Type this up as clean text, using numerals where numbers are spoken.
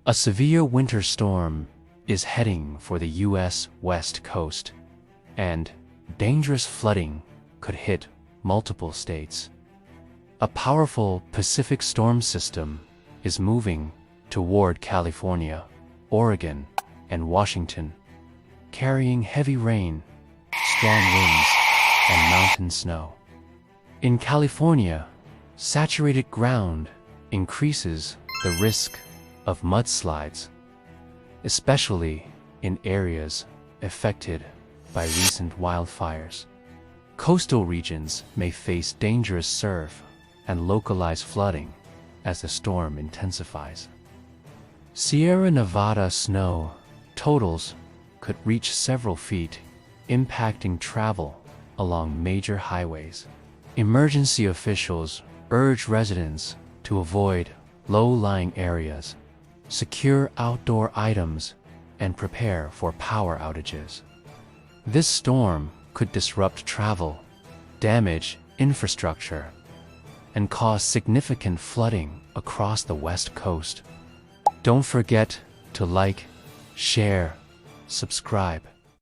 A severe winter storm is heading for the U.S. West Coast, and dangerous flooding could hit multiple states. A powerful Pacific storm system is moving toward California, Oregon, and Washington, carrying heavy rain, strong winds, and mountain snow. In California, saturated ground increases the risk of mudslides, especially in areas affected by recent wildfires. Coastal regions may face dangerous surf and localized flooding as the storm intensifies. Sierra Nevada snow totals could reach several feet, impacting travel along major highways. Emergency officials urge residents to avoid low-lying areas, secure outdoor items, and prepare for power outages. This storm could disrupt travel, damage infrastructure, and cause significant flooding across the West Coast. Don't forget to like, share, subscribe,